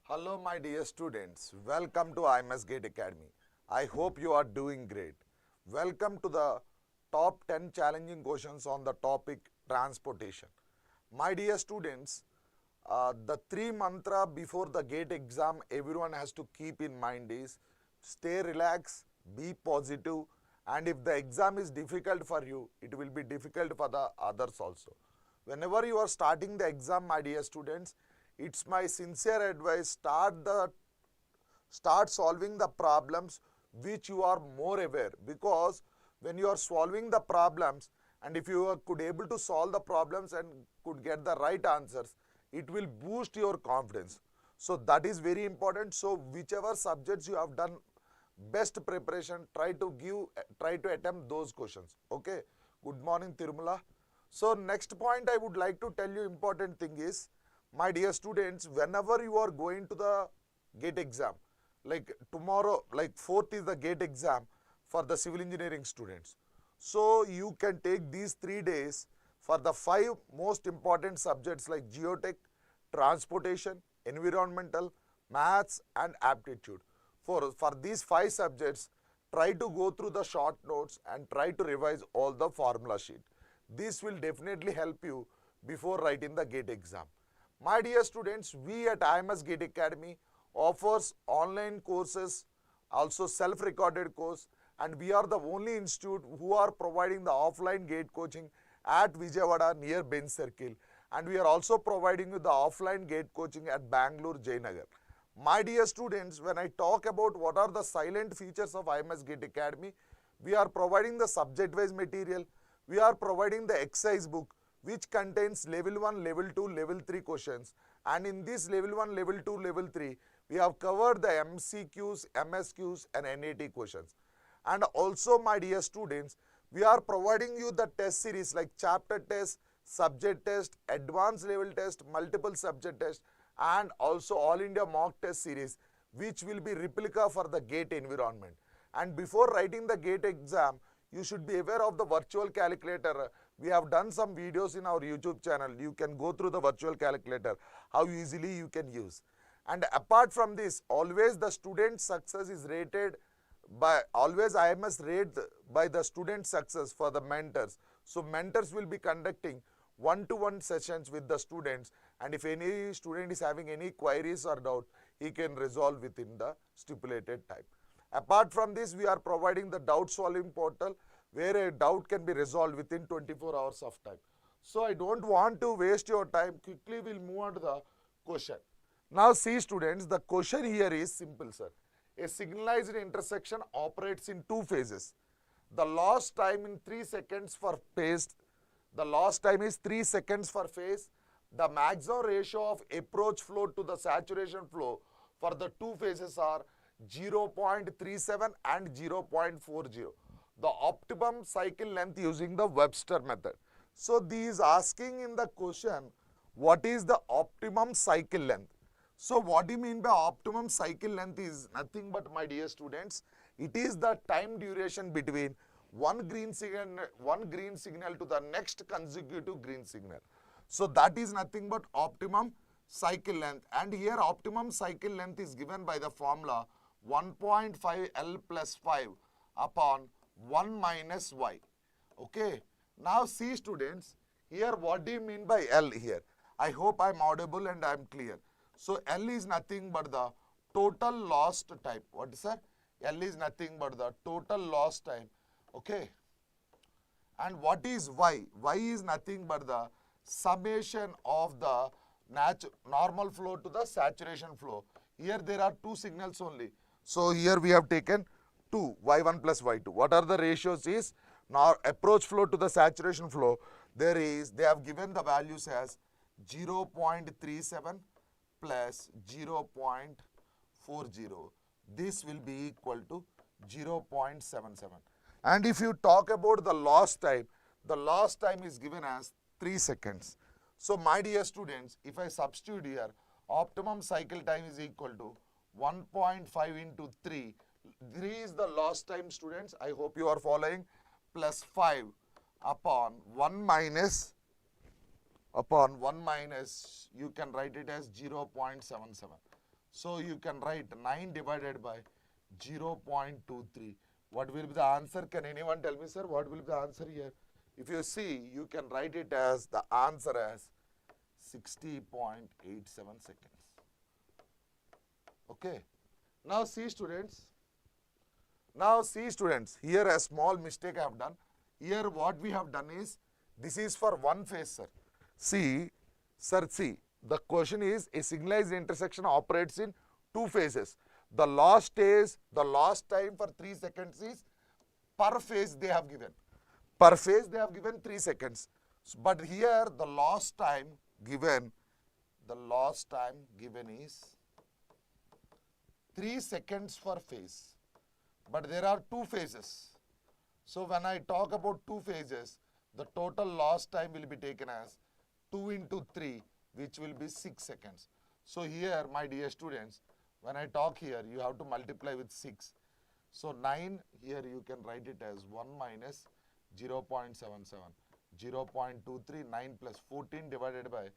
Hello my dear students, welcome to IMS Academy. I hope you are doing great. Welcome to the top 10 challenging questions on the topic transportation. My dear students, the three mantra before the GATE exam everyone has to keep in mind is stay relaxed, be positive, and if the exam is difficult for you, it will be difficult for the others also. Whenever you are starting the exam, my dear students, it's my sincere advice, start solving the problems which you are more aware, because when you are solving the problems and if you could able to solve the problems and could get the right answers, it will boost your confidence. So that is very important. So whichever subjects you have done best preparation, try to attempt those questions. Okay. Good morning, Tirumala. So next point I would like to tell you important thing is, my dear students, whenever you are going to the GATE exam, like tomorrow, like 4th is the GATE exam for the civil engineering students. So you can take these 3 days for the 5 most important subjects like geotech, transportation, environmental, maths and aptitude. For these 5 subjects, try to go through the short notes and try to revise all the formula sheet. This will definitely help you before writing the GATE exam. My dear students, we at IMS GATE Academy offers online courses, also self-recorded course, and we are the only institute who are providing the offline GATE coaching at Vijayawada near Bench Circle, and we are also providing you the offline GATE coaching at Bangalore, Jayanagar. My dear students, when I talk about what are the silent features of IMS GATE Academy, we are providing the subject-wise material, we are providing the exercise book, which contains level 1, level 2, level 3 questions, and in this level 1, level 2, level 3, we have covered the MCQs, MSQs and NAT questions. And also, my dear students, we are providing you the test series like chapter test, subject test, advanced level test, multiple subject test, and also all India mock test series, which will be replica for the GATE environment. And before writing the GATE exam, you should be aware of the virtual calculator. We have done some videos in our YouTube channel. You can go through the virtual calculator, how easily you can use. And apart from this, always the student success is rated by, always IMS rate by the student success for the mentors. So mentors will be conducting one-to-one sessions with the students, and if any student is having any queries or doubt, he can resolve within the stipulated time. Apart from this, we are providing the doubt solving portal where a doubt can be resolved within 24 hours of time. So I don't want to waste your time. Quickly we'll move on to the question. Now see students, the question here is simple, sir. A signalized intersection operates in 2 phases. The lost time in 3 seconds for phase. The lost time is 3 seconds for phase. The maximum ratio of approach flow to the saturation flow for the 2 phases are 0.37 and 0.40. The optimum cycle length using the Webster method. So, these asking in the question, what is the optimum cycle length? So, what do you mean by optimum cycle length is nothing but, my dear students, it is the time duration between one green signal to the next consecutive green signal. So, that is nothing but optimum cycle length, and here optimum cycle length is given by the formula 1.5 L plus 5 upon 1 minus y. Okay. Now see students, here what do you mean by L here? I hope I am audible and I am clear. So L is nothing but the total lost time. What is that? L is nothing but the total lost time. Okay. And what is y? Y is nothing but the summation of the normal flow to the saturation flow. Here there are 2 signals only. So here we have taken 2, y1 plus y2. What are the ratios is, now approach flow to the saturation flow, they have given the values as 0.37 plus 0.40. This will be equal to 0.77. And if you talk about the lost time is given as 3 seconds. So my dear students, if I substitute here, optimum cycle time is equal to 1.5 into 3. 3 is the lost time, students. I hope you are following. Plus 5 upon 1 minus you can write it as 0.77. So you can write 9 divided by 0.23. What will be the answer? Can anyone tell me, sir, what will be the answer here? If you see, you can write it as the answer as 60.87 seconds. Okay. Now see students. Here a small mistake I have done. Here what we have done is, this is for one phase, sir. See, the question is a signalized intersection operates in two phases. The last time for 3 seconds is per phase they have given. Per phase they have given 3 seconds. But here the last time given is 3 seconds per phase. But there are 2 phases. So when I talk about 2 phases, the total lost time will be taken as 2 into 3, which will be 6 seconds. So here, my dear students, when I talk here, you have to multiply with 6. So 9, here you can write it as 1 minus 0.77. 0.23, 9 plus 14 divided by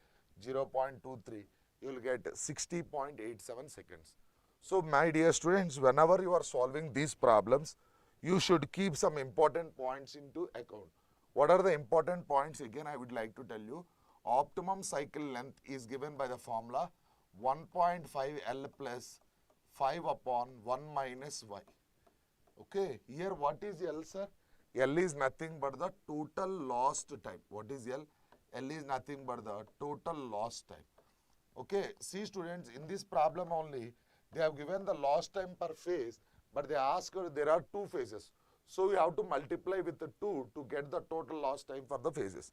0.23, you will get 60.87 seconds. So my dear students, whenever you are solving these problems, you should keep some important points into account. What are the important points? Again, I would like to tell you, optimum cycle length is given by the formula 1.5 L plus 5 upon 1 minus Y. Okay, here what is L, sir? L is nothing but the total lost time. What is L? L is nothing but the total lost time. Okay, see students, in this problem only, they have given the lost time per phase, but they ask there are 2 phases. So we have to multiply with the 2 to get the total lost time for the phases.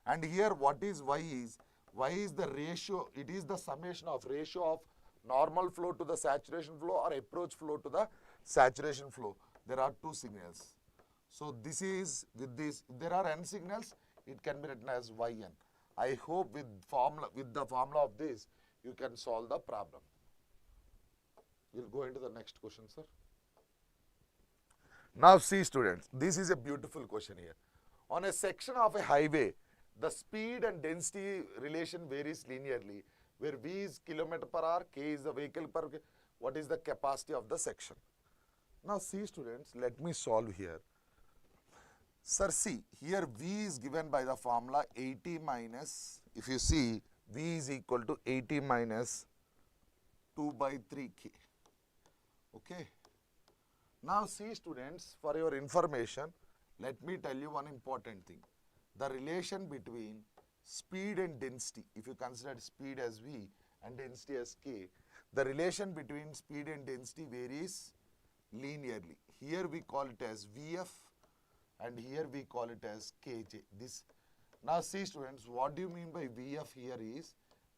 And here what is Y is? Y is the ratio, it is the summation of ratio of normal flow to the saturation flow or approach flow to the saturation flow. There are 2 signals. So this is, with this, if there are n signals, it can be written as Yn. I hope with the formula of this, you can solve the problem. We'll go into the next question, sir. Now see students, this is a beautiful question here. On a section of a highway, the speed and density relation varies linearly, where V is kilometer per hour, K is the vehicle per, what is the capacity of the section. Now see students, let me solve here. Sir, see, here V is given by the formula 80 minus, if you see, V is equal to 80 minus 2 by 3K. Okay. Now see students, for your information, let me tell you one important thing. The relation between speed and density, if you consider speed as V and density as K, the relation between speed and density varies linearly. Here we call it as VF and here we call it as KJ. This. Now see students, what do you mean by VF here is,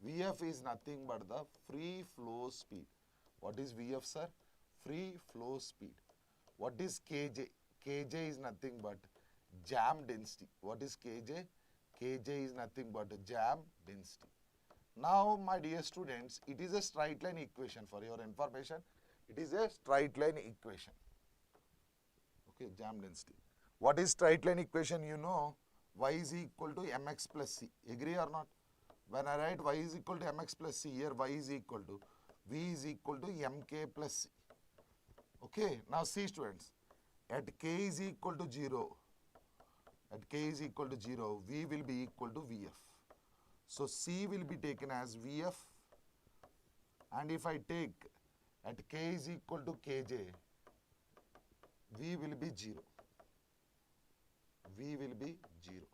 VF is nothing but the free flow speed. What is VF, sir? Free flow speed. What is KJ? KJ is nothing but jam density. What is KJ? KJ is nothing but jam density. Now, my dear students, it is a straight line equation. For your information, it is a straight line equation. Okay, jam density. What is straight line equation? You know, y is equal to mx plus c. Agree or not? When I write y is equal to mx plus c, here y is equal to v is equal to mk plus c. Okay, now see students, at k is equal to 0, v will be equal to vf. So c will be taken as vf, and if I take at k is equal to kj, v will be 0. V will be 0.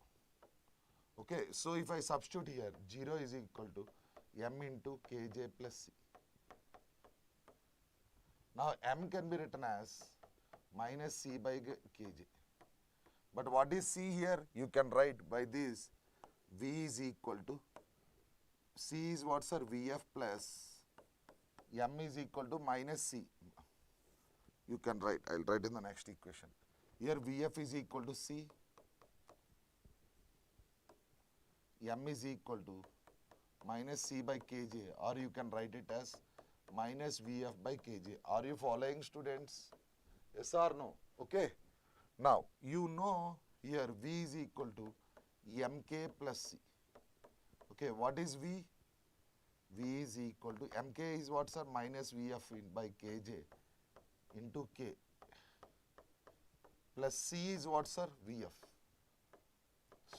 Okay, so if I substitute here, 0 is equal to m into kj plus c. Now m can be written as minus c by kj. But what is c here? You can write by this, v is equal to, c is what, sir? Vf plus m is equal to minus c. You can write, I will write in the next equation. Here Vf is equal to c, m is equal to minus c by kj, or you can write it as minus Vf by kj. Are you following, students? Yes or no? Okay. Now, you know here V is equal to mk plus c. Okay, what is V? V is equal to Mk is what, sir? Minus Vf by Kj into K plus C is what, sir? Vf.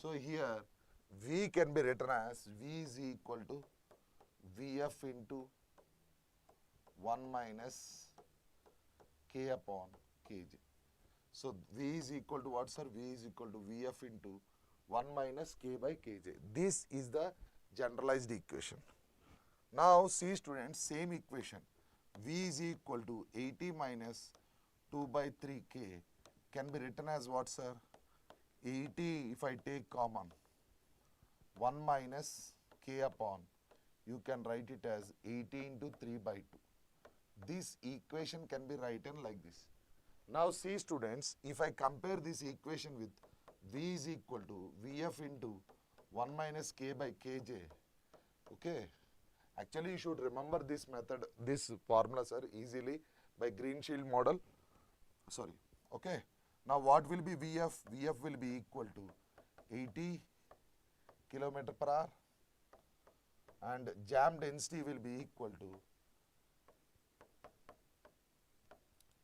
So here V can be written as V is equal to Vf into 1 minus K upon Kj. So V is equal to what, sir? V is equal to Vf into 1 minus K by Kj. This is the generalized equation. Now see students, same equation. V is equal to 80 minus 2 by 3K can be written as what, sir? 80 if I take common, 1 minus K upon, you can write it as 80 into 3 by 2. This equation can be written like this. Now see students, if I compare this equation with V is equal to Vf into 1 minus K by Kj, okay. Actually, you should remember this method, this formula, sir, easily by green shield model. Sorry, okay. Now what will be Vf? Vf will be equal to 80 kilometer per hour and jam density will be equal to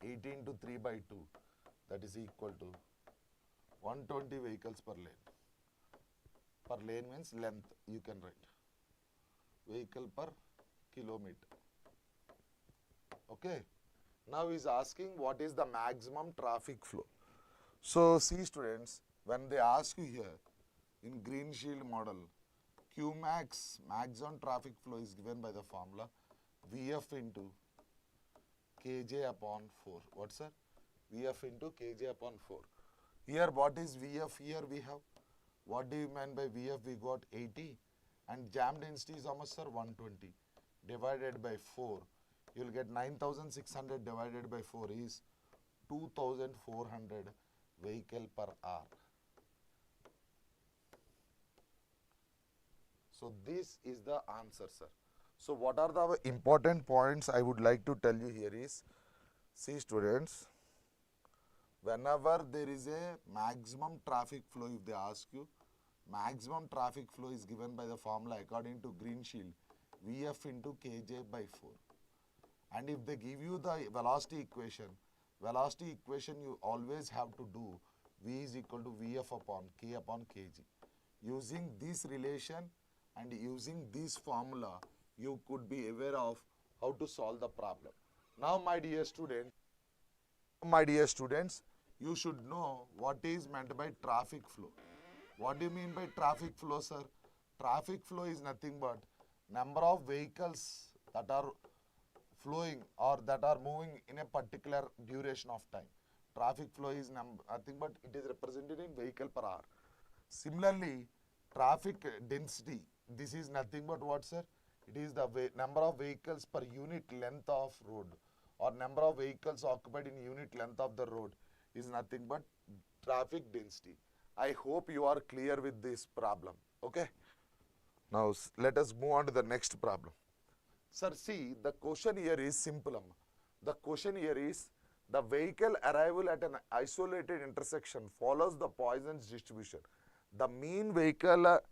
80 into 3 by 2, that is equal to 120 vehicles per lane. Per lane means length, you can write. Vehicle per kilometer. Okay. Now he is asking what is the maximum traffic flow. So see students, when they ask you here in green shield model, Qmax, maximum traffic flow, is given by the formula Vf into Kj upon 4. What, sir? Vf into Kj upon 4. Here what is Vf? Here we have, what do you mean by Vf? We got 80 and jam density is how much, sir? 120 divided by 4. You will get 9,600 divided by 4 is 2,400 vehicle per hour. So this is the answer, sir. So what are the important points I would like to tell you here is, see students, whenever there is a maximum traffic flow, if they ask you, maximum traffic flow is given by the formula according to green shield, Vf into Kj by 4. And if they give you the velocity equation you always have to do V is equal to Vf upon K upon Kg. Using this relation and using this formula, you could be aware of how to solve the problem. Now my dear students, you should know what is meant by traffic flow. What do you mean by traffic flow, sir? Traffic flow is nothing but number of vehicles that are flowing or that are moving in a particular duration of time. Traffic flow is nothing but it is represented in vehicle per hour. Similarly, traffic density, this is nothing but what, sir? It is the number of vehicles per unit length of road or number of vehicles occupied in unit length of the road is nothing but traffic density. I hope you are clear with this problem. Okay. Now let us move on to the next problem. Sir, see, the question here is simple. The question here is, the vehicle arrival at an isolated intersection follows the Poisson's distribution. The mean vehicular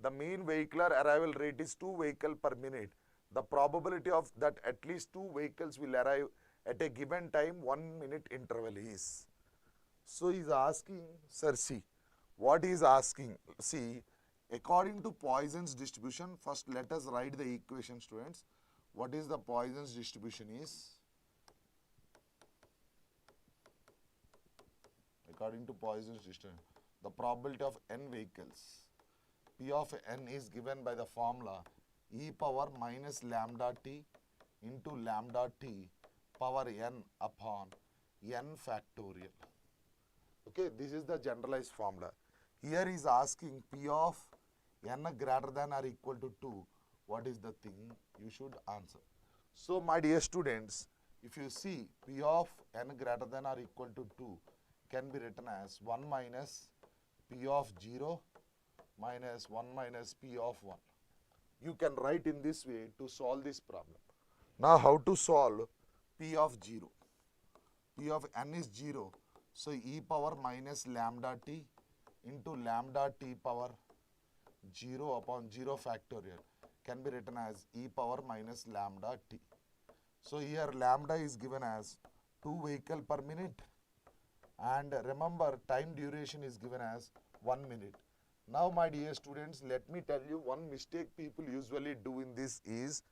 arrival rate is 2 vehicles per minute. The probability of that at least 2 vehicles will arrive at a given time 1 minute interval is. So he is asking, sir, see, what he is asking, see, according to Poisson's distribution, first let us write the equation, students. What is the Poisson's distribution is? According to Poisson's distribution, the probability of n vehicles, P of n is given by the formula e power minus lambda t into lambda t power n upon n factorial. Okay, this is the generalized formula. Here is asking P of n greater than or equal to 2. What is the thing you should answer? So my dear students, if you see P of n greater than or equal to 2 can be written as 1 minus P of 0 minus 1 minus P of 1. You can write in this way to solve this problem. Now how to solve P of 0? P of n is 0. So e power minus lambda t into lambda t power 0 upon 0 factorial. can be written as e power minus lambda t. So here lambda is given as 2 vehicle per minute, and remember time duration is given as 1 minute. Now my dear students, let me tell you one mistake people usually do in this is,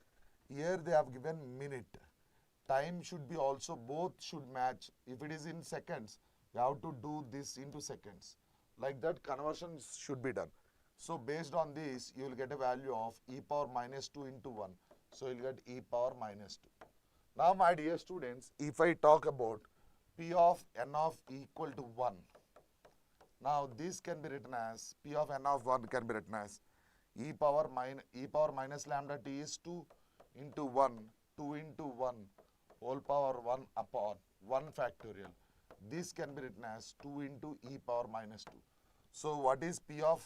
here they have given minute. Time should be also, both should match. If it is in seconds, you have to do this into seconds. Like that conversion should be done. So based on this, you will get a value of e power minus 2 into 1. So you will get e power minus 2. Now my dear students, if I talk about p of n of equal to 1, now this can be written as, p of n of 1 can be written as e power minus lambda t is 2 into 1, 2 into 1 whole power 1 upon 1 factorial. This can be written as 2 into e power minus 2. So what is p of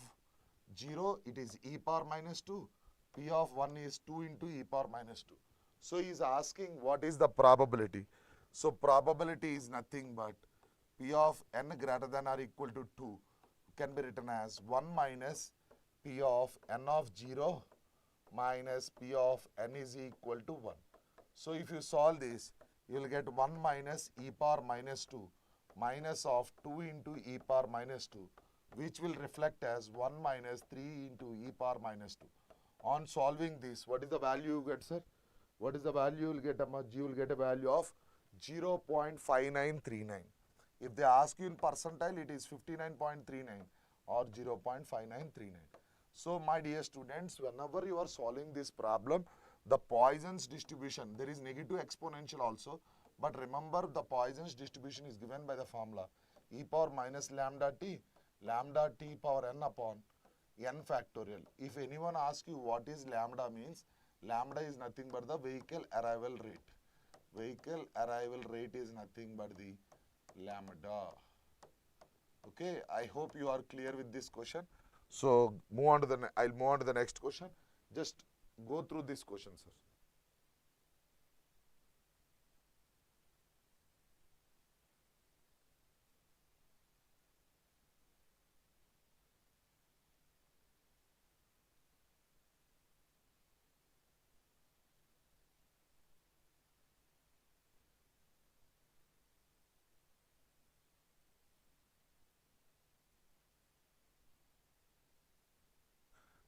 0? It is e power minus 2. P of 1 is 2 into e power minus 2. So he is asking what is the probability. So probability is nothing but p of n greater than or equal to 2 can be written as 1 minus p of n of 0 minus p of n is equal to 1. So if you solve this, you will get 1 minus e power minus 2 minus of 2 into e power minus 2, which will reflect as 1 minus 3 into e power minus 2. On solving this, what is the value you get, sir? What is the value you will get? You will get a value of 0.5939. If they ask you in percentile, it is 59.39 or 0.5939. So my dear students, whenever you are solving this problem, the Poisson's distribution, there is negative exponential also, but remember the Poisson's distribution is given by the formula e power minus lambda t power n upon n factorial. If anyone asks you what is lambda means, lambda is nothing but the vehicle arrival rate. Vehicle arrival rate is nothing but the lambda. Okay, I hope you are clear with this question. So move on to the, I'll move on to the next question. Just go through this question, sir.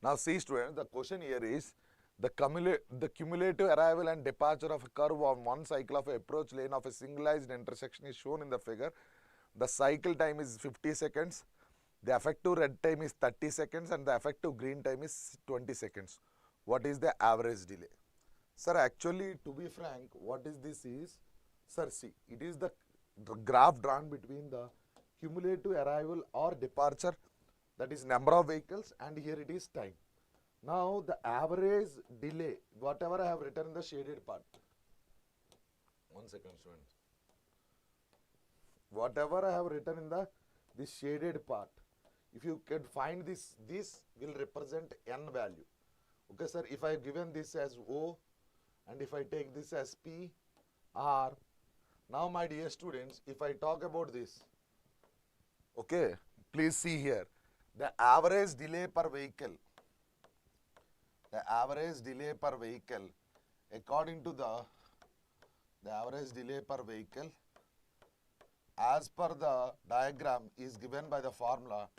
Now see students, the question here is the cumulative arrival and departure of a curve on one cycle of an approach lane of a singularized intersection is shown in the figure. The cycle time is 50 seconds, the effective red time is 30 seconds and the effective green time is 20 seconds. What is the average delay? Sir, actually to be frank, what is this is, sir see, it is the graph drawn between the cumulative arrival or departure, that is number of vehicles, and here it is time. Now the average delay, whatever I have written in the shaded part. 1 second students. Whatever I have written in this shaded part, if you can find this will represent n value. Okay sir, if I have given this as O and if I take this as P, R. Now my dear students, if I talk about this, okay, please see here. The average delay per vehicle, according to the average delay per vehicle as per the diagram is given by the formula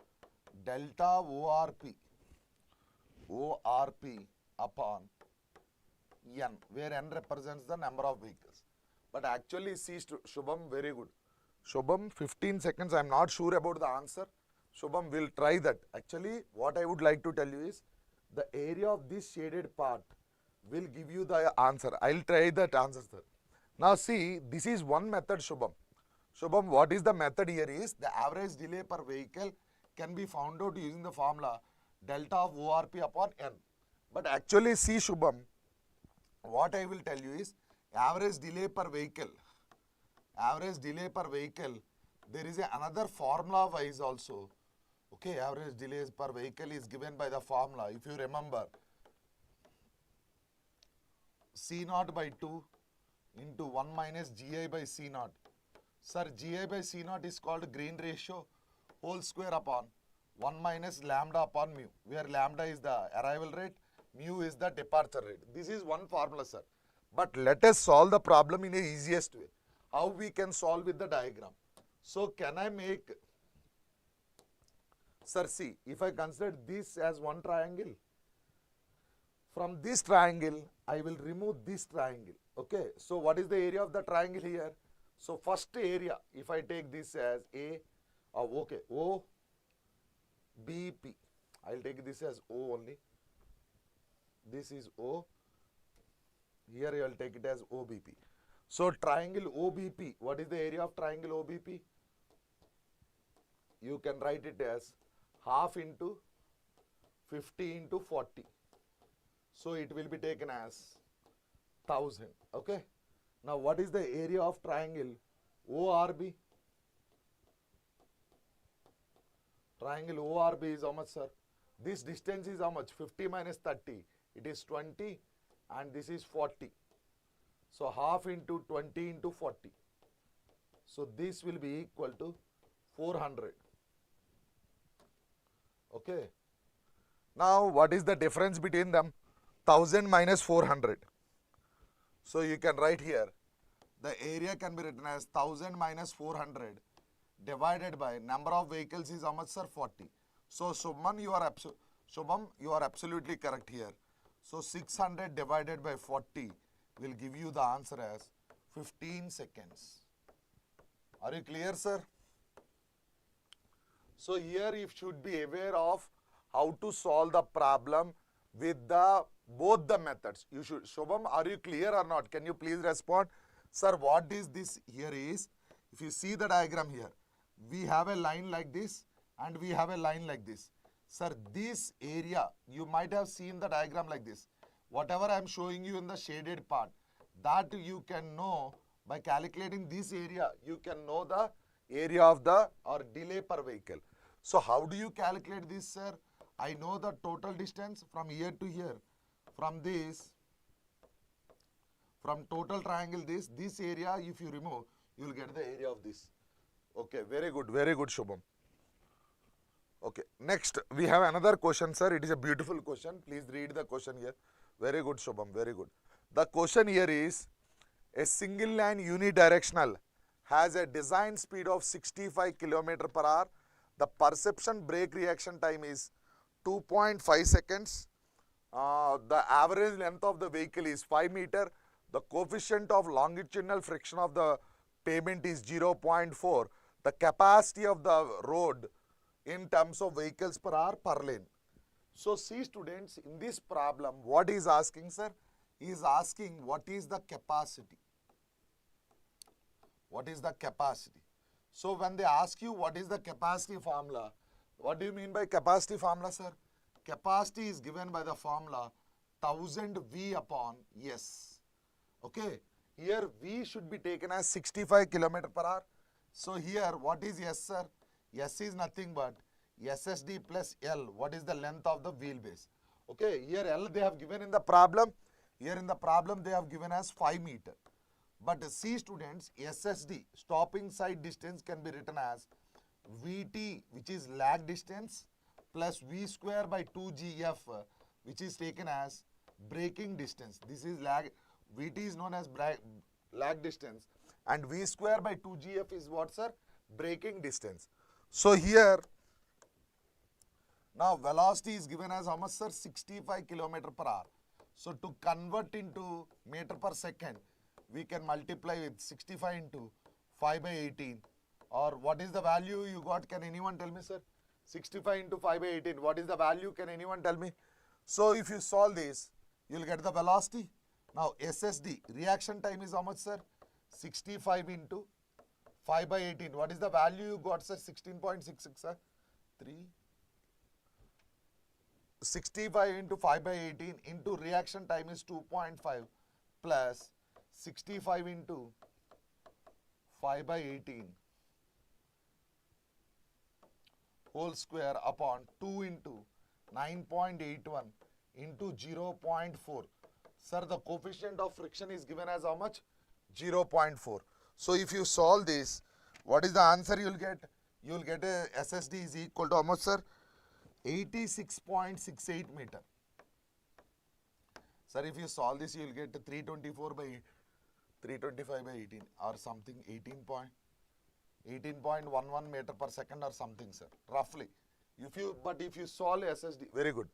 delta ORP upon n, where n represents the number of vehicles. But actually see Shubham, very good. Shubham, 15 seconds, I am not sure about the answer. Shubham will try that. Actually, what I would like to tell you is, the area of this shaded part will give you the answer. I will try that answer, sir. Now see, this is one method, Shubham. Shubham, what is the method here is, the average delay per vehicle can be found out using the formula delta of ORP upon n. But actually see Shubham, what I will tell you is, average delay per vehicle, there is another formula wise also. Okay, average delays per vehicle is given by the formula, if you remember, C0 by 2 into 1 minus GI by C0. Sir, GI by C0 is called green ratio whole square upon 1 minus lambda upon mu, where lambda is the arrival rate, mu is the departure rate. This is one formula, sir. But let us solve the problem in the easiest way. How we can solve with the diagram? So can I make, sir, see, if I consider this as one triangle, from this triangle, I will remove this triangle. Okay, so what is the area of the triangle here? So first area, if I take this as A, okay, O, B, P. I will take this as O only. This is O. Here I will take it as OBP. So triangle OBP, what is the area of triangle OBP? You can write it as half into 50 into 40. So it will be taken as 1000. Okay. Now what is the area of triangle ORB? Triangle ORB is how much, sir? This distance is how much? 50 minus 30. It is 20 and this is 40. So half into 20 into 40. So this will be equal to 400. Okay. Now what is the difference between them? 1000 minus 400. So you can write here, the area can be written as 1000 minus 400 divided by number of vehicles is how much, sir? 40. So Shubham, you are absolutely correct here. So 600 divided by 40 will give you the answer as 15 seconds. Are you clear, sir? So here you should be aware of how to solve the problem with both the methods. You should. Shubham, are you clear or not? Can you please respond? Sir, what is this here is, if you see the diagram here, we have a line like this and we have a line like this. Sir, this area, you might have seen the diagram like this. Whatever I am showing you in the shaded part, that you can know by calculating this area, you can know the area of the or delay per vehicle. So how do you calculate this, sir? I know the total distance from here to here. From this, from total triangle this area, if you remove, you will get the area of this. Okay, very good, Shubham. Okay, next we have another question, sir. It is a beautiful question. Please read the question here. Very good, Shubham, very good. The question here is, a single line unidirectional has a design speed of 65 km per hour. The perception brake reaction time is 2.5 seconds. The average length of the vehicle is 5 meter. The coefficient of longitudinal friction of the pavement is 0.4. The capacity of the road in terms of vehicles per hour per lane. So see students, in this problem, what is asking, sir? He is asking what is the capacity. What is the capacity? So when they ask you what is the capacity formula, what do you mean by capacity formula, sir? Capacity is given by the formula 1000 V upon S. Okay. Here V should be taken as 65 km per hour. So here what is S, sir? S is nothing but SSD plus L. What is the length of the wheelbase? Okay. Here L they have given in the problem. Here in the problem they have given as 5 meter. But see students, SSD, stopping side distance, can be written as VT, which is lag distance, plus V square by 2GF, which is taken as braking distance. This is lag. VT is known as lag distance and V square by 2GF is what, sir? Braking distance. So here, now velocity is given as how much, sir? 65 km per hour. So to convert into meter per second, we can multiply with 65 into 5 by 18. Or what is the value you got? Can anyone tell me, sir? 65 into 5 by 18. What is the value? Can anyone tell me? So if you solve this, you will get the velocity. Now SSD, reaction time is how much, sir? 65 into 5 by 18. What is the value you got, sir? 16.66, sir. 3. 65 into 5 by 18 into reaction time is 2.5 plus 65 into 5 by 18 whole square upon 2 into 9.81 into 0.4. Sir, the coefficient of friction is given as how much? 0.4. So if you solve this, what is the answer you will get? You will get a SSD is equal to how much, sir? 86.68 meter. Sir, if you solve this, you will get 324 by 325 by 18 or something, 18.11 meter per second or something, sir, roughly. If you solve SSD, very good,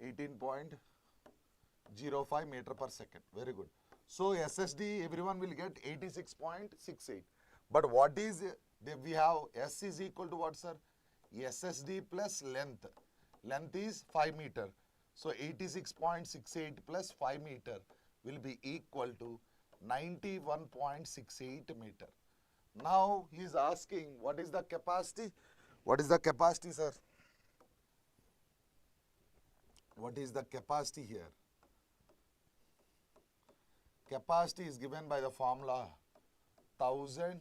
18.05 meter per second, very good. So SSD, everyone will get 86.68. But what is, we have S is equal to what, sir? SSD plus length. Length is 5 meter. So 86.68 plus 5 meter will be equal to 91.68 meter. Now he is asking what is the capacity? What is the capacity, sir? What is the capacity here? Capacity is given by the formula 1000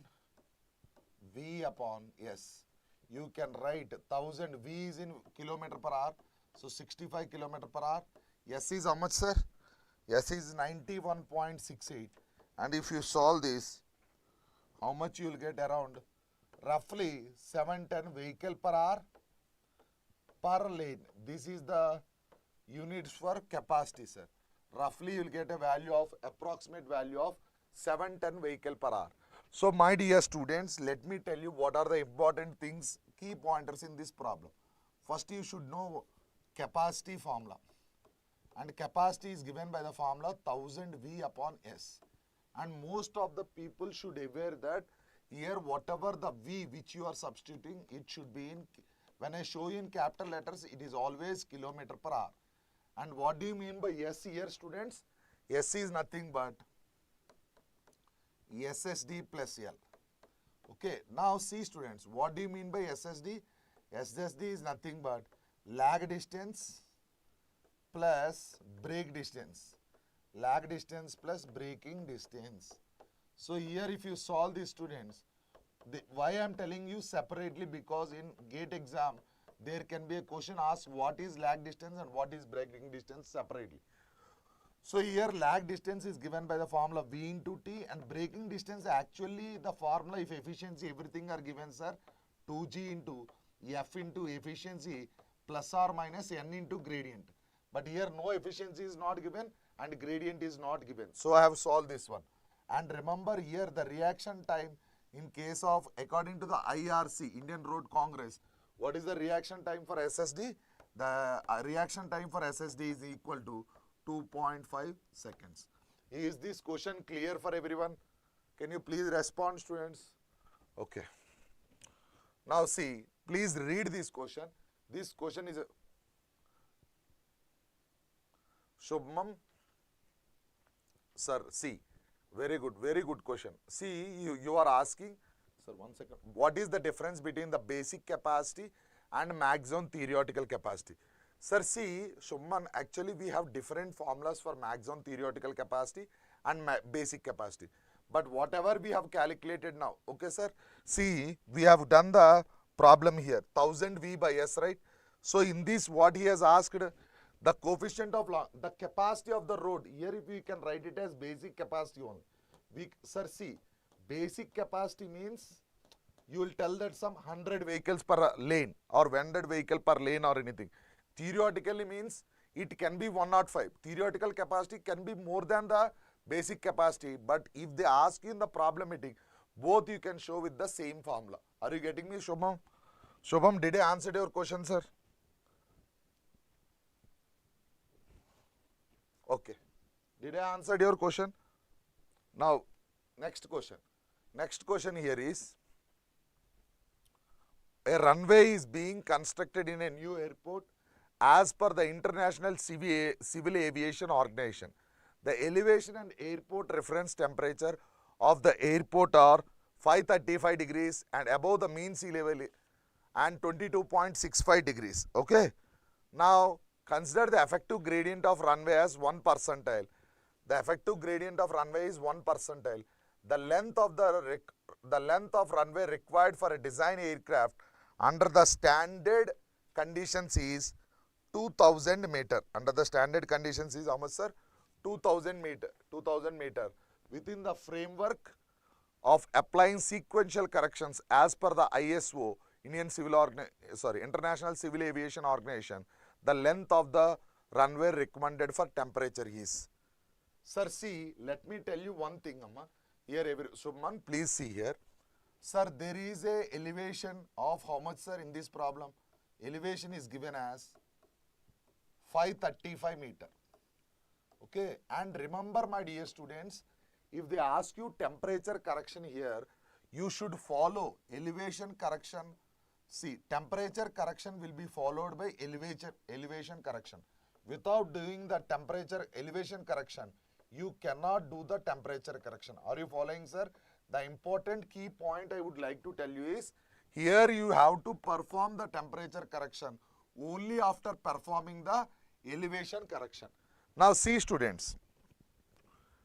V upon S. You can write 1000 V is in kilometer per hour. So 65 kilometer per hour. S is how much, sir? S is 91.68. And if you solve this, how much you will get? Around roughly 710 vehicle per hour per lane. This is the units for capacity, sir. Roughly you will get a value of, approximate value of 710 vehicle per hour. So my dear students, let me tell you what are the important things, key pointers in this problem. First you should know capacity formula, and capacity is given by the formula 1000 V upon S. And most of the people should aware that here whatever the V which you are substituting, it should be in, when I show you in capital letters, it is always kilometer per hour. And what do you mean by S here, students? S is nothing but SSD plus L. Okay, now see students, what do you mean by SSD? SSD is nothing but lag distance plus brake distance. Lag distance plus braking distance. So here if you solve these, students, why I am telling you separately, because in GATE exam there can be a question asked what is lag distance and what is braking distance separately. So here lag distance is given by the formula V into T, and braking distance actually the formula, if efficiency everything are given, sir, 2G into F into efficiency plus or minus N into gradient. But here no efficiency is not given and gradient is not given. So I have solved this one. And remember here the reaction time in case of, according to the IRC, Indian Road Congress, what is the reaction time for SSD? The reaction time for SSD is equal to 2.5 seconds. Is this question clear for everyone? Can you please respond, students? Okay. Now see, please read this question. This question is a Shubham, sir, see, very good question. See, you are asking, sir, 1 second, what is the difference between the basic capacity and maximum theoretical capacity? Sir, see, Shubham, actually we have different formulas for maximum theoretical capacity and basic capacity. But whatever we have calculated now, okay, sir, see, we have done the problem here, 1000 V by S, right? So in this, what he has asked, the coefficient of the capacity of the road, here if we can write it as basic capacity only. Sir, see, basic capacity means you will tell that some 100 vehicles per lane or 100 vehicle per lane or anything. Theoretically means it can be 105. Theoretical capacity can be more than the basic capacity, but if they ask you in the problematic, both you can show with the same formula. Are you getting me, Shubham? Shubham, did I answer your question, sir? Okay. Did I answer your question? Now, next question. Next question here is, a runway is being constructed in a new airport as per the International Civil Aviation Organization. The elevation and airport reference temperature of the airport are 535 degrees and above the mean sea level and 22.65 degrees. Okay. Now, consider the effective gradient of runway as 1 percentile. The effective gradient of runway is 1 percentile. The length of runway required for a design aircraft under the standard conditions is 2000 meter. Under the standard conditions is how much, sir? 2000 meter. 2000 meter. Within the framework of applying sequential corrections as per the ISO, International Civil Aviation Organization, the length of the runway recommended for temperature is? Sir, see, let me tell you one thing, Amma. Here, Subman, please see here. Sir, there is a elevation of how much, sir, in this problem? Elevation is given as 535 meter. Okay, and remember, my dear students, if they ask you temperature correction here, you should follow elevation correction. See, temperature correction will be followed by elevation correction. Without doing the temperature elevation correction, you cannot do the temperature correction. Are you following, sir? The important key point I would like to tell you is, here you have to perform the temperature correction only after performing the elevation correction. Now see, students,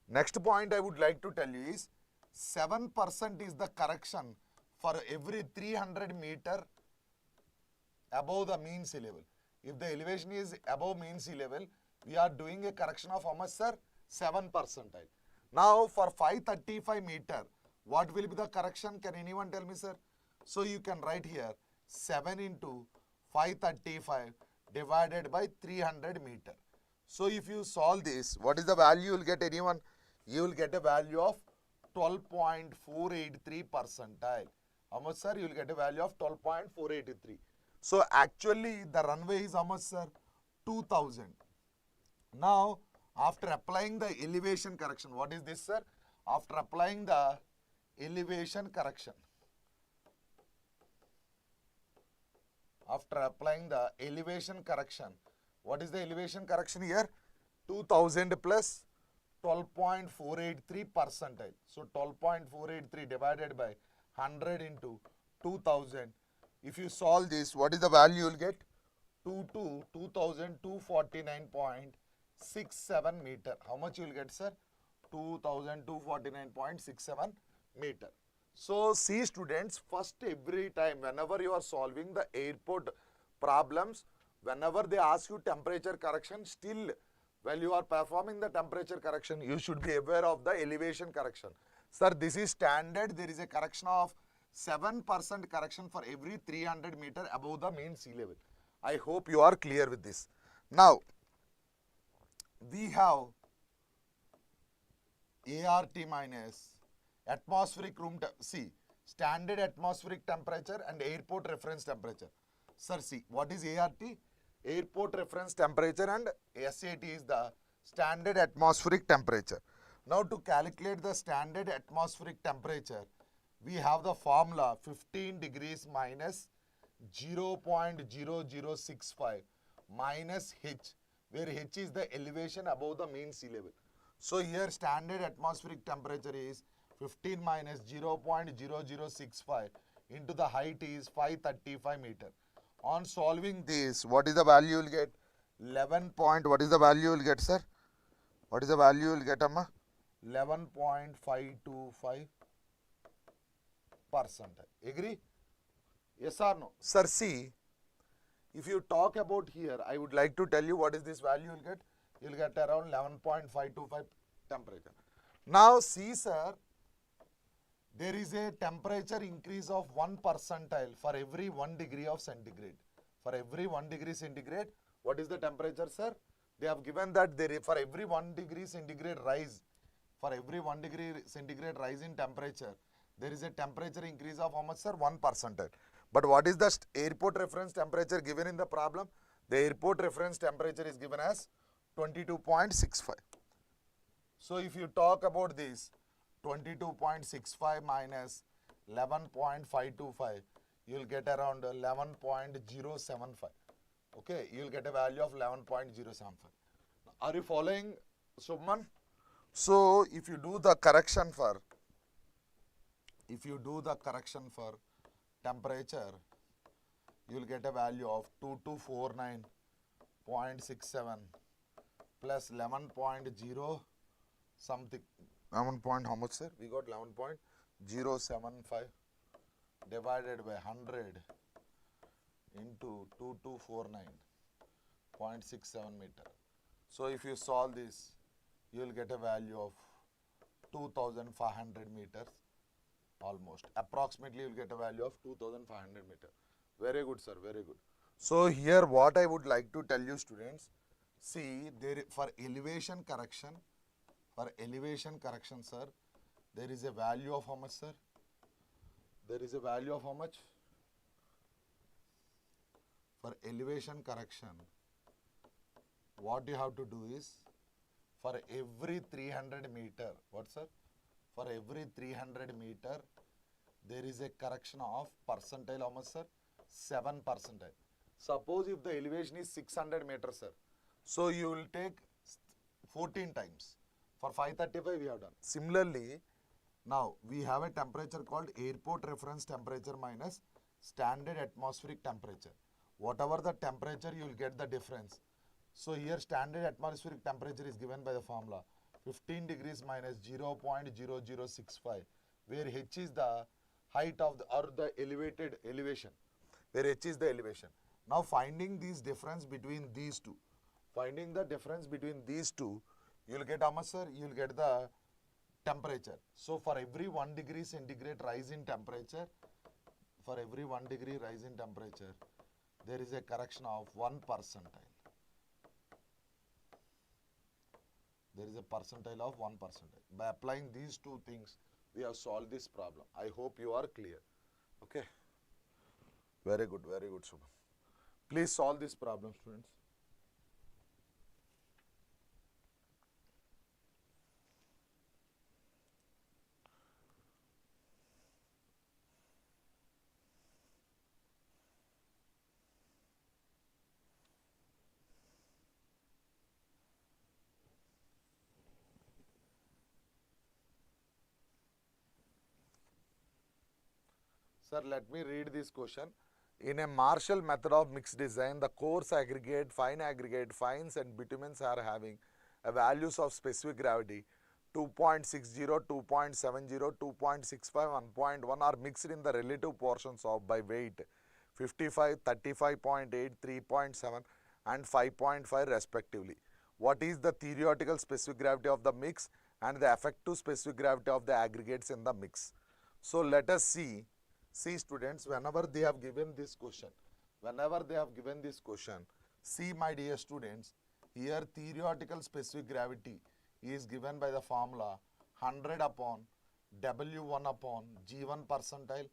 next point I would like to tell you is 7% is the correction for every 300 meter above the mean sea level. If the elevation is above mean sea level, we are doing a correction of how much, sir? 7%. Now for 535 meter, what will be the correction? Can anyone tell me, sir? So you can write here 7 into 535 divided by 300 meter. So if you solve this, what is the value you will get, anyone? You will get a value of 12.483 percentile. How much, sir? You will get a value of 12.483. So actually the runway is how much, sir? 2000. Now after applying the elevation correction, what is this, sir? After applying the elevation correction, what is the elevation correction here? 2000 plus 12.483 percentile. So 12.483 divided by 100 into 2000. If you solve this, what is the value you will get? 2249.67 meter. How much you will get, sir? 2249.67 meter. So see, students, first every time whenever you are solving the airport problems, whenever they ask you temperature correction, still while you are performing the temperature correction, you should be aware of the elevation correction. Sir, this is standard. There is a correction of 7% correction for every 300 meter above the mean sea level. I hope you are clear with this. Now, we have ART minus atmospheric room, see, standard atmospheric temperature and airport reference temperature. Sir, see, what is ART? Airport reference temperature, and SAT is the standard atmospheric temperature. Now to calculate the standard atmospheric temperature, we have the formula 15 degrees minus 0.0065 minus H, where H is the elevation above the mean sea level. So here standard atmospheric temperature is 15 minus 0.0065 into the height is 535 meter. On solving this, what is the value you will get? 11 point, what is the value you will get, sir? What is the value you will get, Amma? 11.525 percent. Agree? Yes or no? Sir, see, if you talk about here, I would like to tell you what is this value you will get. You will get around 11.525 temperature. Now see, sir, there is a temperature increase of 1 percentile for every 1 degree of centigrade. For every 1 degree centigrade, what is the temperature, sir? They have given that there for every 1 degree centigrade rise, in temperature, there is a temperature increase of how much, sir? 1 percentile. But what is the airport reference temperature given in the problem? The airport reference temperature is given as 22.65. So if you talk about this, 22.65 minus 11.525, you will get around 11.075. Okay, you will get a value of 11.075. Are you following, Subman? So if you do the correction for temperature, you will get a value of 2249.67 plus 11.0 something. 11 point how much, sir? We got 11.075 divided by 100 into 2249.67 meter. So if you solve this, you will get a value of 2500 meters almost. Approximately you will get a value of 2500 meter. Very good, sir, very good. So here what I would like to tell you, students, See, there for elevation correction, sir, there is a value of how much, sir? There is a value of how much? For elevation correction, what you have to do is, for every 300 meter, what, sir? For every 300 meter, there is a correction of percentile, how much, sir? 7 percentile. Suppose if the elevation is 600 meters, sir. So you will take 14 times. For 535 we have done. Similarly, now we have a temperature called airport reference temperature minus standard atmospheric temperature. Whatever the temperature, you will get the difference. So here standard atmospheric temperature is given by the formula 15 degrees minus 0.0065, where H is the height of the, or the elevated elevation, where H is the elevation. Now finding this difference between these two, you will get how much, sir? You will get the temperature. So for every 1 degree centigrade rise in temperature, there is a correction of 1 percentile. There is a percentile of 1 percentile. By applying these two things, we have solved this problem. I hope you are clear. Okay. Very good, Shubham. Please solve this problem, students. Sir, let me read this question. In a Marshall method of mixed design, the coarse aggregate, fine aggregate, fines and bitumens are having a values of specific gravity 2.60, 2.70, 2.65, 1.1 are mixed in the relative portions of by weight 55, 35.8, 3.7 and 5.5 respectively. What is the theoretical specific gravity of the mix and the effective specific gravity of the aggregates in the mix? So let us see students, whenever they have given this question, see my dear students, here theoretical specific gravity is given by the formula 100 upon W1 upon G1 percentile,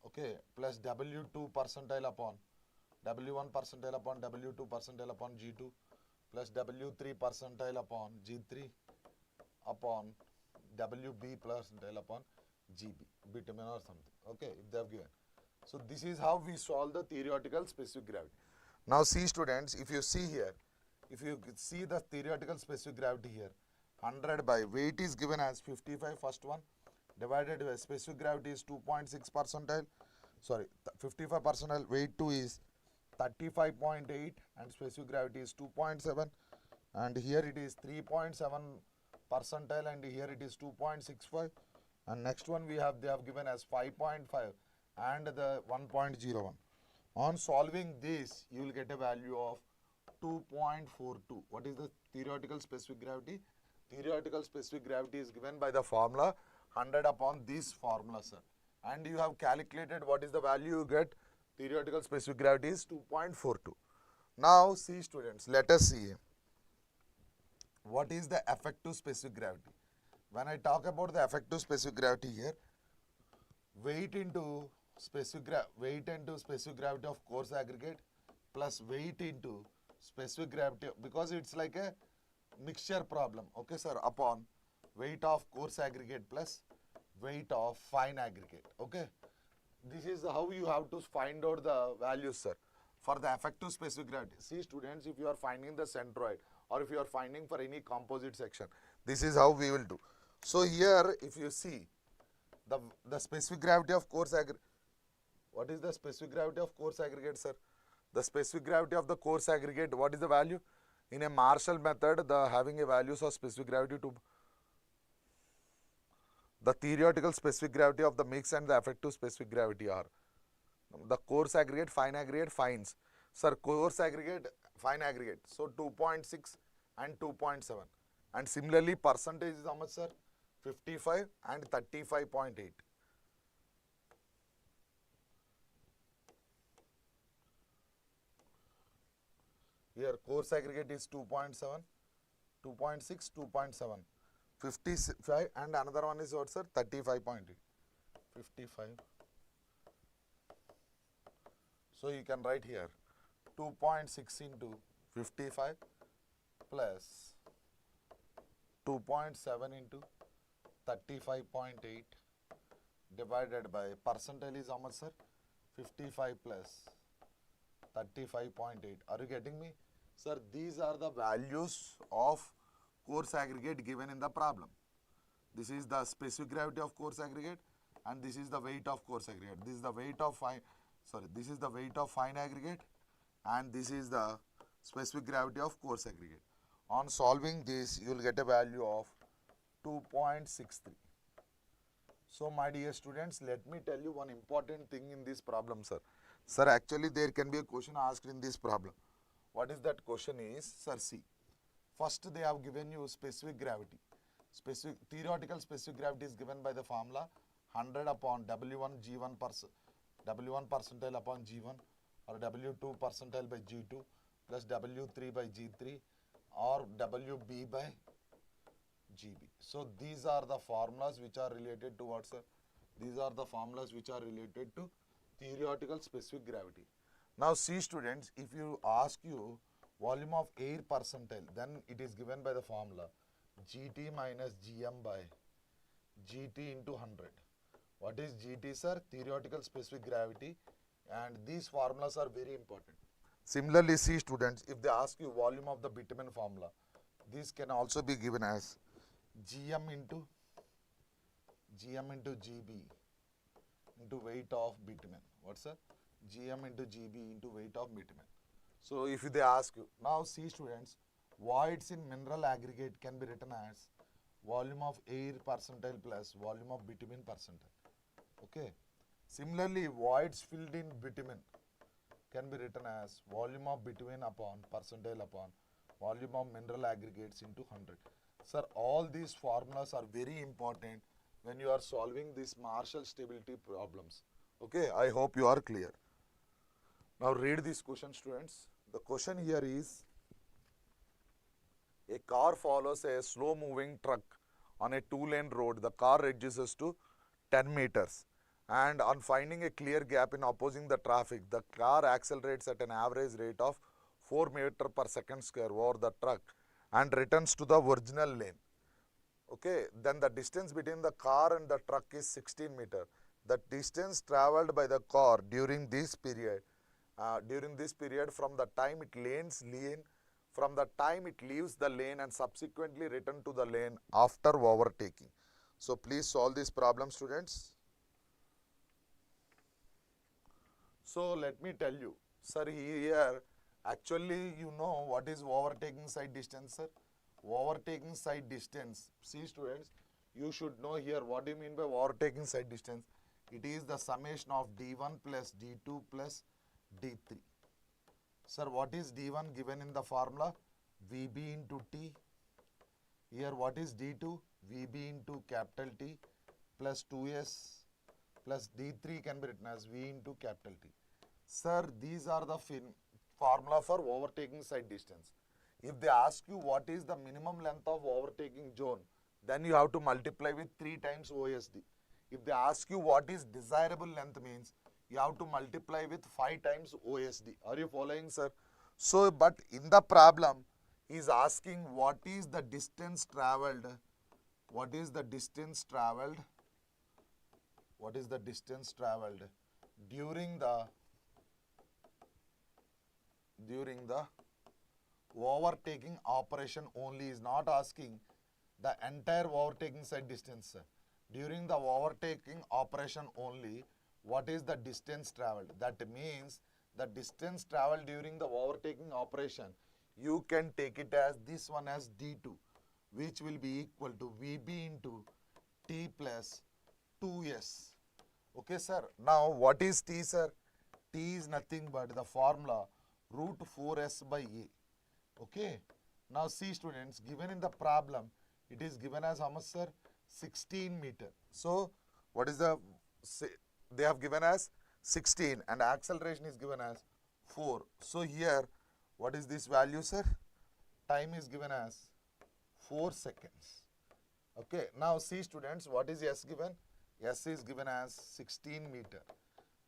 okay, plus W2 percentile upon W1 percentile upon W2 percentile upon G2 plus W3 percentile upon G3 upon WB percentile upon GB, bitumen or something, okay, if they have given. So this is how we solve the theoretical specific gravity. Now see students, if you see here, if you see the theoretical specific gravity here, 100 by weight is given as 55, first one, divided by specific gravity is 2.6 percentile, sorry, 55 percentile, weight 2 is 35.8 and specific gravity is 2.7, and here it is 3.7 percentile and here it is 2.65. And next one they have given as 5.5 and the 1.01. On solving this, you will get a value of 2.42. What is the theoretical specific gravity? Theoretical specific gravity is given by the formula 100 upon this formula, sir. And you have calculated what is the value you get. Theoretical specific gravity is 2.42. Now see students, let us see what is the effective specific gravity. When I talk about the effective specific gravity here, weight into specific gravity of coarse aggregate plus weight into specific gravity, because it's like a mixture problem, okay sir, upon weight of coarse aggregate plus weight of fine aggregate, okay. This is how you have to find out the values, sir, for the effective specific gravity. See students, if you are finding the centroid or if you are finding for any composite section, this is how we will do. So here if you see the specific gravity of coarse aggregate, what is the specific gravity of coarse aggregate, sir? The specific gravity of the coarse aggregate, what is the value? In a Marshall method, the having a values of specific gravity to the theoretical specific gravity of the mix and the effective specific gravity are the coarse aggregate, fine aggregate, fines. Sir, coarse aggregate, fine aggregate. So 2.6 and 2.7. And similarly, percentage is how much, sir? 55 and 35.8. Here course aggregate is 2.7, 2.6, 2.7, 55, and another one is what, sir? 35.8, 55. So you can write here 2.6 into 55 plus 2.7 into 35.8 divided by percentile is how much, sir? 55 plus 35.8. Are you getting me? Sir, these are the values of course aggregate given in the problem. This is the specific gravity of course aggregate and this is the weight of course aggregate. This is the weight of this is the weight of fine aggregate and this is the specific gravity of coarse aggregate. On solving this, you will get a value of 2.63. So, my dear students, let me tell you one important thing in this problem, sir. Sir, actually there can be a question asked in this problem. What is that question is, sir, see. First they have given you specific gravity. Theoretical specific gravity is given by the formula 100 upon W1 G1 W1 percentile upon G1 or W2 percentile by G2 plus W3 by G3 or WB by GB. So these are the formulas which are related to what, sir? These are the formulas which are related to theoretical specific gravity. Now see students, if you ask you volume of air percentile, then it is given by the formula GT minus GM by GT into 100. What is GT, sir? Theoretical specific gravity, and these formulas are very important. Similarly, see students, if they ask you volume of the bitumen formula, this can also be given as GM into GB into weight of bitumen. What's that? GM into GB into weight of bitumen. So if they ask you, now see students, voids in mineral aggregate can be written as volume of air percentile plus volume of bitumen percentile. Okay. Similarly, voids filled in bitumen can be written as volume of bitumen upon percentile upon volume of mineral aggregates into 100. Sir, all these formulas are very important when you are solving these Marshall stability problems. Okay, I hope you are clear. Now read this question, students. The question here is, a car follows a slow moving truck on a 2-lane road. The car reduces to 10 meters. And on finding a clear gap in opposing the traffic, the car accelerates at an average rate of 4 meters per second square over the truck and returns to the original lane. Okay, then the distance between the car and the truck is 16 meters. The distance traveled by the car during this period from the time it leaves the lane and subsequently return to the lane after overtaking. So please solve this problem, students. So let me tell you, sir, here actually you know what is overtaking side distance, sir? Overtaking side distance, see students, you should know here what do you mean by overtaking side distance. It is the summation of D1 plus D2 plus D3. Sir, what is D1 given in the formula? VB into T. Here what is D2? VB into capital T plus 2S plus D3 can be written as V into capital T. Sir, these are the formula for overtaking side distance. If they ask you what is the minimum length of overtaking zone, then you have to multiply with 3 times OSD. If they ask you what is desirable length means, you have to multiply with 5 times OSD. Are you following, sir? So, but in the problem, he is asking what is the distance traveled? What is the distance traveled? What is the distance traveled during the overtaking operation only? Is not asking the entire overtaking side distance, sir. During the overtaking operation only, what is the distance traveled? That means the distance traveled during the overtaking operation, you can take it as this one as D2, which will be equal to VB into T plus 2S. Okay, sir. Now, what is T, sir? T is nothing but the formula root 4S by A. Okay. Now, see students, given in the problem, it is given as how much, sir? 16 meter. So, what is the, they have given as 16 and acceleration is given as 4. So, here What is this value, sir? Time is given as 4 seconds. Okay, now see students, what is S given? S is given as 16 meter.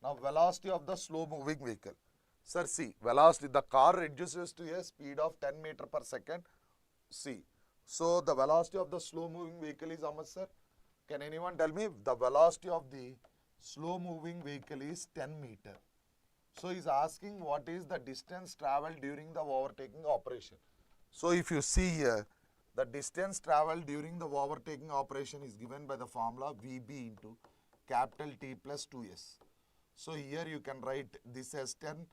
Now velocity of the slow moving vehicle. Sir, see, velocity, the car reduces to a speed of 10 meter per second. See, so the velocity of the slow moving vehicle is how much, sir? Can anyone tell me? The velocity of the slow moving vehicle is 10 meter. So he is asking what is the distance traveled during the overtaking operation. So if you see here, the distance traveled during the overtaking operation is given by the formula VB into capital T plus 2S. So here you can write this as 10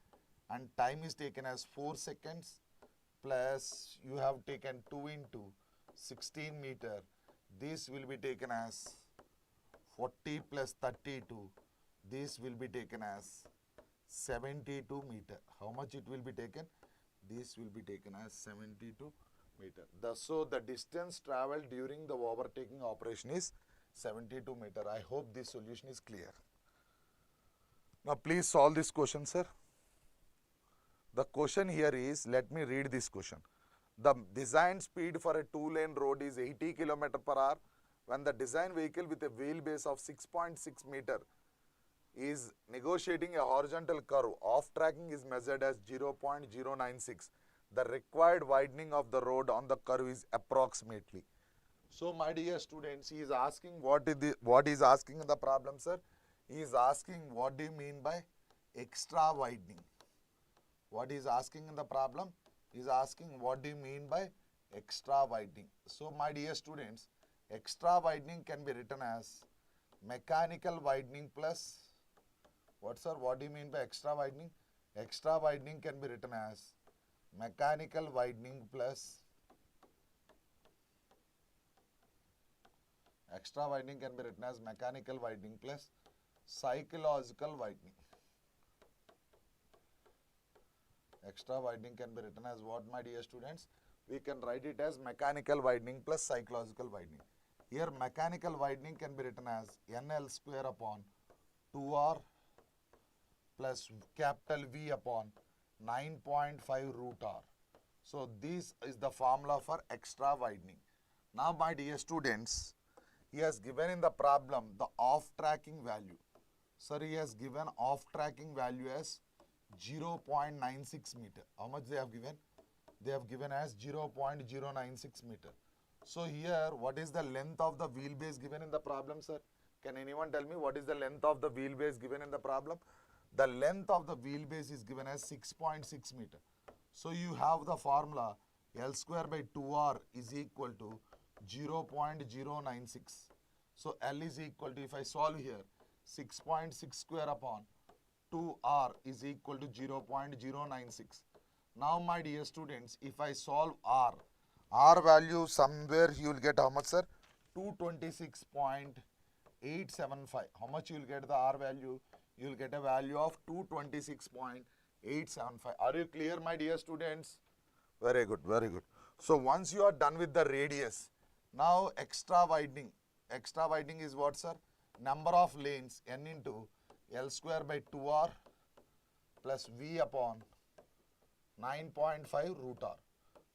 and time is taken as 4 seconds plus you have taken 2 into 16 meter. This will be taken as 40 plus 32. This will be taken as 72 meter. How much it will be taken? This will be taken as 72 meter. So the distance traveled during the overtaking operation is 72 meter. I hope this solution is clear. Now please solve this question, sir. The question here is, let me read this question. The design speed for a two-lane road is 80 km per hour when the design vehicle with a wheelbase of 6.6 meter is negotiating a horizontal curve. Off tracking is measured as 0.096. The required widening of the road on the curve is approximately. So my dear students, he is asking what is asking in the problem, sir? He is asking what do you mean by extra widening? What is asking in the problem? He is asking what do you mean by extra widening? So my dear students, extra widening can be written as mechanical widening plus what, sir? What do you mean by extra widening? Extra widening can be written as mechanical widening plus psychological widening. Extra widening can be written as what, my dear students? We can write it as mechanical widening plus psychological widening. Here mechanical widening can be written as NL square upon 2R plus capital V upon 9.5 root R. So this is the formula for extra widening. Now my dear students, he has given in the problem the off tracking value. Sir, he has given off tracking value as 0.96 meter. How much they have given? They have given as 0.096 meter. So here, what is the length of the wheelbase given in the problem, sir? Can anyone tell me what is the length of the wheelbase given in the problem? The length of the wheelbase is given as 6.6 meter. So you have the formula L square by 2R is equal to 0.096. So L is equal to, if I solve here, 6.6 square upon 2R is equal to 0.096. Now my dear students, if I solve R value somewhere you will get how much, sir? 226.875. How much you will get the R value? You will get a value of 226.875. Are you clear, my dear students? Very good, very good. So once you are done with the radius, now extra widening. Extra widening is what, sir? Number of lanes n into L square by 2R plus V upon 9.5 root R.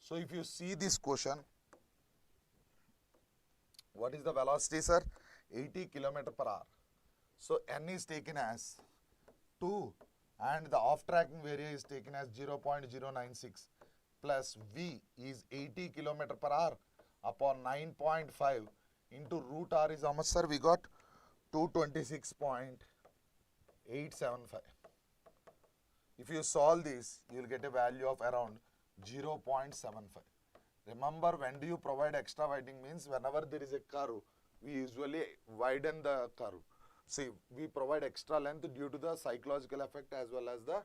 So if you see this question, what is the velocity, sir? 80 km per hour. So n is taken as 2 and the off tracking area is taken as 0.096 plus V is 80 km per hour upon 9.5 into root R is how much, sir? We got 226.875. If you solve this, you will get a value of around 0.75. Remember, when do you provide extra widening means whenever there is a curve, we usually widen the curve. See, we provide extra length due to the psychological effect as well as the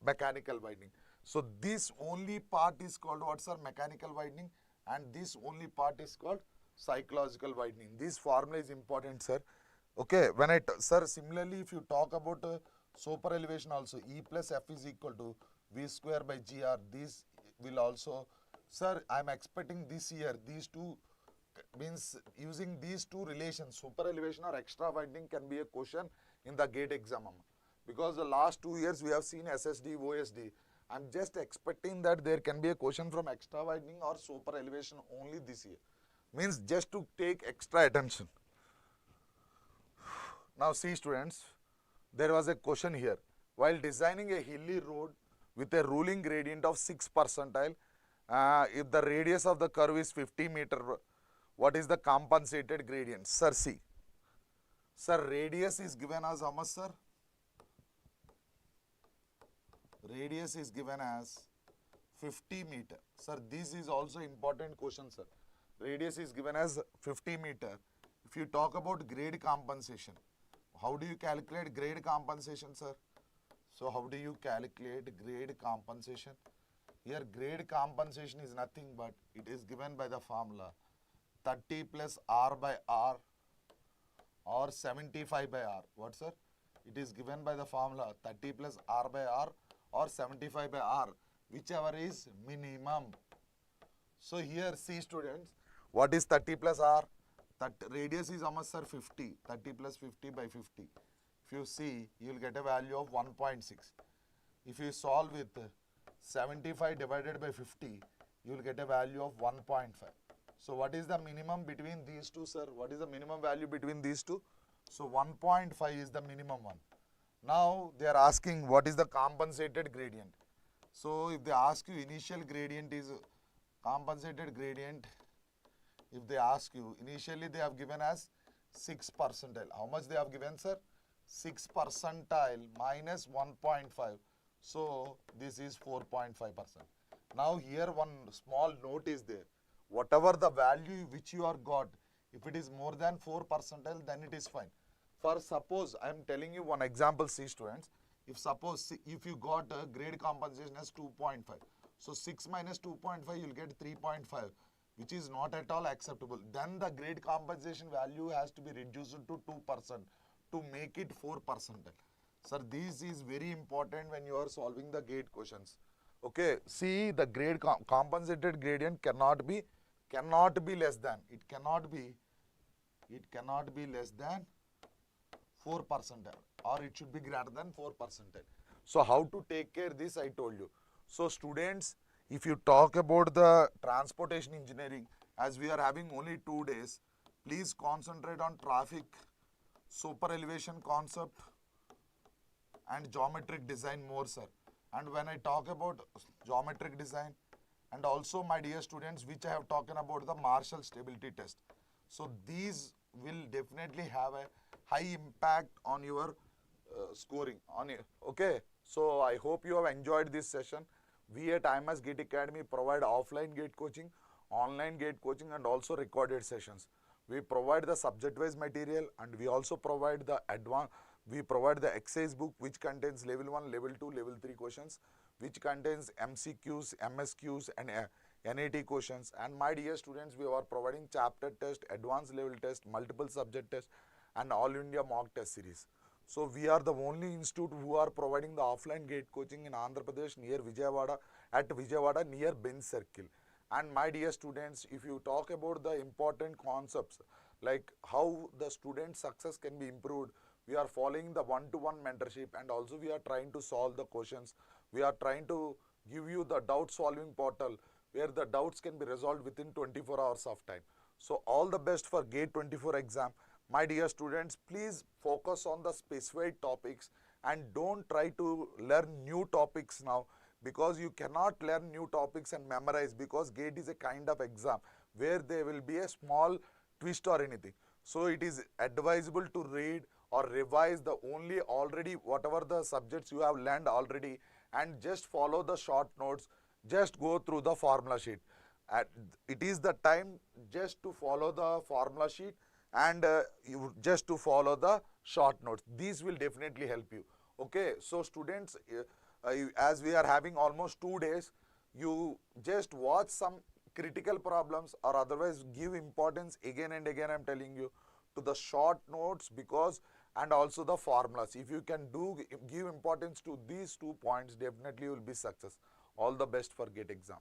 mechanical widening. So this only part is called what, sir? Mechanical widening, and this only part is called psychological widening. This formula is important, sir. Okay, when sir, similarly if you talk about super elevation also, E plus F is equal to V square by GR, this will also, sir, I am expecting this year, these two means using these two relations, super elevation or extra widening can be a question in the GATE exam. Because the last 2 years we have seen SSD, OSD, I'm just expecting that there can be a question from extra widening or super elevation only this year. Means just to take extra attention. Now see students, there was a question here. While designing a hilly road with a ruling gradient of 6 percentile, if the radius of the curve is 50 meter, what is the compensated gradient? Sir, see. Sir, radius is given as how much, sir? Radius is given as 50 meter. Sir, this is also important question, sir. Radius is given as 50 meter. If you talk about grade compensation, how do you calculate grade compensation, sir? So, how do you calculate grade compensation? Here, grade compensation is nothing but it is given by the formula 30 plus R by R or 75 by R. What, sir? It is given by the formula 30 plus R by R or 75 by R, whichever is minimum. So, here see students, what is 30 plus R? That radius is how much, sir? 50. 30 plus 50 by 50. If you see, you will get a value of 1.6. If you solve with 75 divided by 50, you will get a value of 1.5. So, what is the minimum between these two, sir? What is the minimum value between these two? So, 1.5 is the minimum one. Now, they are asking what is the compensated gradient. So, if they ask you initial gradient is compensated gradient, if they ask you, initially they have given as 6 percentile. How much they have given, sir? 6 percentile minus 1.5. So, this is 4.5%. Now, here one small note is there. Whatever the value which you are got, if it is more than 4 percentile, then it is fine. For suppose, I am telling you one example, see students. If suppose, if you got a grade compensation as 2.5. So, 6 minus 2.5, you will get 3.5. Which is not at all acceptable. Then the grade compensation value has to be reduced to 2% to make it 4 percentile. Sir, this is very important when you are solving the gate questions. Okay, see the grade compensated gradient cannot be less than. It cannot be less than 4 percentile, or it should be greater than 4 percentile. So how to take care this I told you. So students, if you talk about the transportation engineering, as we are having only 2 days, please concentrate on traffic, super elevation concept and geometric design more, sir. And when I talk about geometric design, and also my dear students, which I have talked about the Marshall stability test. So these will definitely have a high impact on your scoring. Okay, so I hope you have enjoyed this session. We at IMS Gate Academy provide offline gate coaching, online gate coaching and also recorded sessions. We provide the subject-wise material and we also provide the exercise book which contains level 1, level 2, level 3 questions, which contains MCQs, MSQs and NAT questions. And my dear students, we are providing chapter test, advanced level test, multiple subject test and all India mock test series. So we are the only institute who are providing the offline gate coaching in Andhra Pradesh near Vijayawada, at Vijayawada near Bench Circle. And my dear students, if you talk about the important concepts like how the student success can be improved, we are following the one-to-one mentorship and also we are trying to solve the questions. We are trying to give you the doubt solving portal where the doubts can be resolved within 24 hours of time. So all the best for GATE 24 exam. My dear students, please focus on the specified topics and don't try to learn new topics now, because you cannot learn new topics and memorize, because GATE is a kind of exam where there will be a small twist or anything. So it is advisable to read or revise the only already whatever the subjects you have learned already and just follow the short notes, just go through the formula sheet. It is the time just to follow the formula sheet and you just to follow the short notes. These will definitely help you. Okay, so students, as we are having almost 2 days, you just watch some critical problems or otherwise give importance again and again, I am telling you, to the short notes, because and also the formulas. If you can give importance to these 2 points, definitely you will be success. All the best for GATE exam.